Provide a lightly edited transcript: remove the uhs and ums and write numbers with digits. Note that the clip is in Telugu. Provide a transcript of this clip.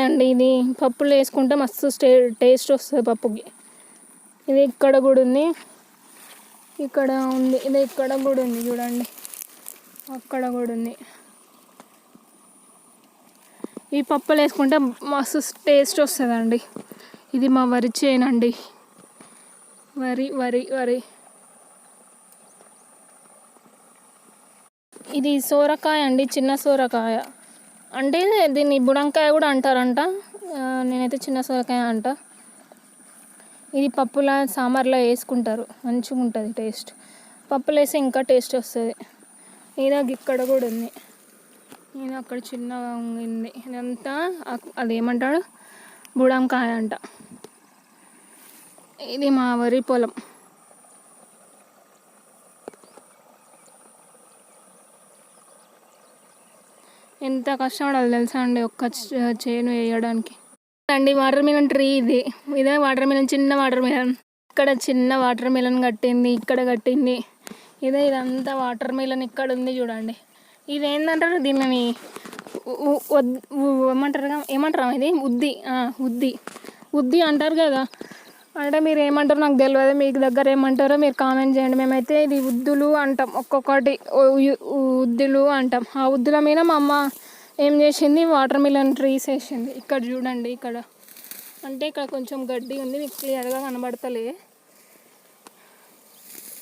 అండి. ఇది పప్పులో వేసుకుంటే మస్తు టేస్ట్ వస్తుంది పప్పుకి. ఇది ఇక్కడ కూడా ఉంది, ఇక్కడ ఉంది, ఇది ఇక్కడ కూడా ఉంది చూడండి, అక్కడ కూడా ఉంది. ఈ పప్పులు వేసుకుంటే మస్తు టేస్ట్ వస్తుందండి. ఇది మా వరి చేనండి, వరి వరి వరి. ఇది సోరకాయ అండి, చిన్న సోరకాయ. అంటే దీన్ని బుడంకాయ కూడా అంటారంట, నేనైతే చిన్న సోరకాయ అంట. ఇది పప్పులా సాంబార్లో వేసుకుంటారు, మంచిగా ఉంటుంది టేస్ట్. పప్పులు వేస్తే ఇంకా టేస్ట్ వస్తుంది. ఇది ఇక్కడ కూడా ఉంది, ఇది అక్కడ చిన్నగా ఉంది. ఇదంతా అదేమంటాడు బుడంకాయ అంట. ఇది మా వరి పొలం. ఎంత కష్టపడాలి తెలుసా అండి ఒక్క చేను వేయడానికి అండి. వాటర్ మిలన్ ట్రీ ఇది, ఇదే వాటర్ మిలన్, చిన్న వాటర్ మిలన్. ఇక్కడ చిన్న వాటర్ మిలన్ కట్టింది, ఇక్కడ కట్టింది. ఇదంతా వాటర్ మిలన్ ఇక్కడ ఉంది చూడండి. ఇది ఏంటంటారు దీనిని, ఏమంటారు ఇది ఉద్ది అంటారు కదా. అంటే మీరు ఏమంటారో నాకు తెలియదు, మీకు దగ్గర ఏమంటారో మీరు కామెంట్ చేయండి. మేమైతే ఇది ఉద్దులు అంటాం, ఒక్కొక్కటి ఉద్దులు అంటాం. ఆ ఉద్దుల మీద మా అమ్మ ఏం చేసింది, వాటర్ మిలన్ ట్రీస్ వేసింది. ఇక్కడ చూడండి, ఇక్కడ అంటే ఇక్కడ కొంచెం గడ్డి ఉంది, మీకు క్లియర్గా కనబడతలే.